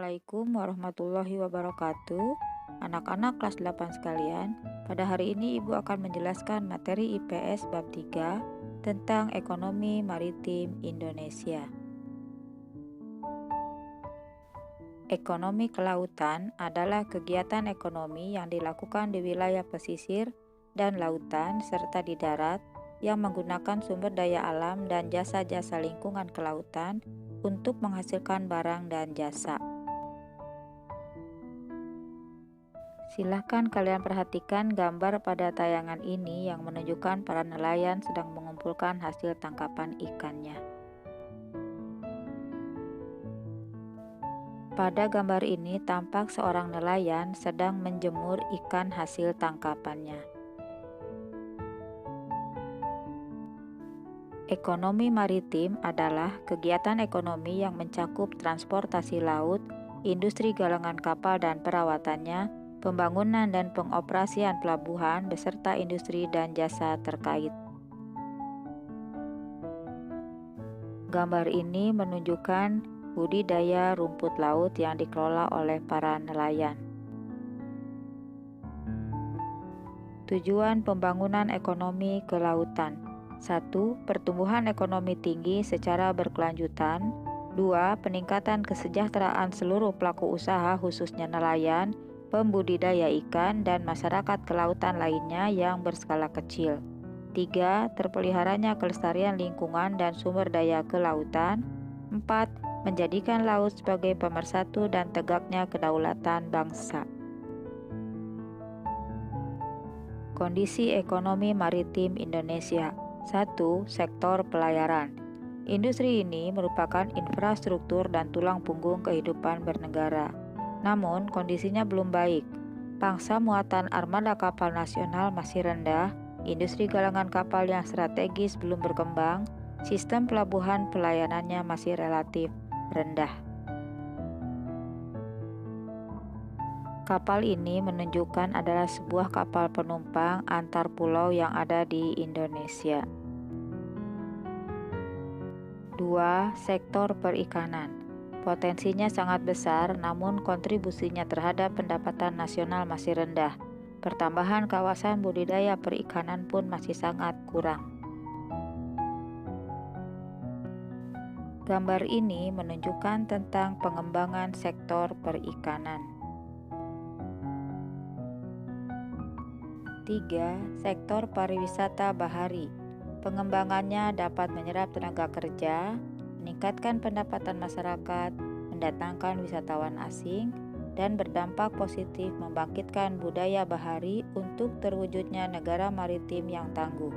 Assalamualaikum warahmatullahi wabarakatuh. Anak-anak kelas 8 sekalian, pada hari ini Ibu akan menjelaskan materi IPS bab 3 tentang ekonomi maritim Indonesia. Ekonomi kelautan adalah kegiatan ekonomi yang dilakukan di wilayah pesisir dan lautan serta di darat yang menggunakan sumber daya alam dan jasa-jasa lingkungan kelautan untuk menghasilkan barang dan jasa. Silahkan kalian perhatikan gambar pada tayangan ini yang menunjukkan para nelayan sedang mengumpulkan hasil tangkapan ikannya. Pada gambar ini tampak seorang nelayan sedang menjemur ikan hasil tangkapannya. Ekonomi maritim adalah kegiatan ekonomi yang mencakup transportasi laut, industri galangan kapal dan perawatannya, pembangunan dan pengoperasian pelabuhan beserta industri dan jasa terkait. Gambar ini menunjukkan budidaya rumput laut yang dikelola oleh para nelayan. Tujuan pembangunan ekonomi kelautan: 1. Pertumbuhan ekonomi tinggi secara berkelanjutan. 2. Peningkatan kesejahteraan seluruh pelaku usaha khususnya nelayan, pembudidaya ikan, dan masyarakat kelautan lainnya yang berskala kecil. 3. Terpeliharanya kelestarian lingkungan dan sumber daya kelautan. 4. Menjadikan laut sebagai pemersatu dan tegaknya kedaulatan bangsa. Kondisi ekonomi maritim Indonesia. 1. Sektor pelayaran. Industri ini merupakan infrastruktur dan tulang punggung kehidupan bernegara. Namun, kondisinya belum baik. Pangsa muatan armada kapal nasional masih rendah, industri galangan kapal yang strategis belum berkembang, sistem pelabuhan pelayanannya masih relatif rendah. Kapal ini menunjukkan adalah sebuah kapal penumpang antar pulau yang ada di Indonesia. 2. Sektor perikanan. Potensinya sangat besar, namun kontribusinya terhadap pendapatan nasional masih rendah. Pertambahan kawasan budidaya perikanan pun masih sangat kurang. Gambar ini menunjukkan tentang pengembangan sektor perikanan. 3. Sektor pariwisata bahari. Pengembangannya dapat menyerap tenaga kerja, meningkatkan pendapatan masyarakat, mendatangkan wisatawan asing, dan berdampak positif membangkitkan budaya bahari untuk terwujudnya negara maritim yang tangguh.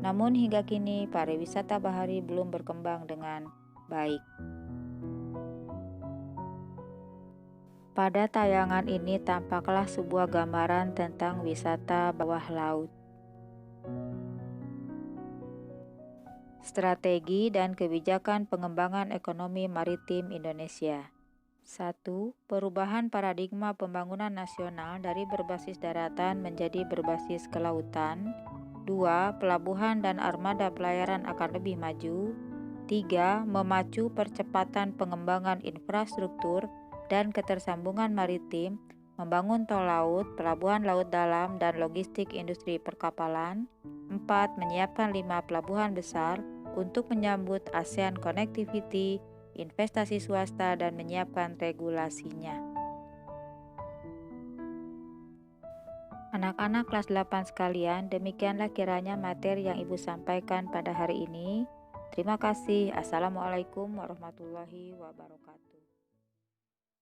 Namun hingga kini pariwisata bahari belum berkembang dengan baik. Pada tayangan ini tampaklah sebuah gambaran tentang wisata bawah laut. Strategi dan kebijakan pengembangan ekonomi maritim Indonesia. 1. Perubahan paradigma pembangunan nasional dari berbasis daratan menjadi berbasis kelautan. 2. Pelabuhan dan armada pelayaran akan lebih maju. 3. Memacu percepatan pengembangan infrastruktur dan ketersambungan maritim, membangun tol laut, pelabuhan laut dalam, dan logistik industri perkapalan. 4. Menyiapkan 5 pelabuhan besar untuk menyambut ASEAN Connectivity, investasi swasta, dan menyiapkan regulasinya. Anak-anak kelas 8 sekalian, demikianlah kiranya materi yang Ibu sampaikan pada hari ini. Terima kasih. Assalamualaikum warahmatullahi wabarakatuh.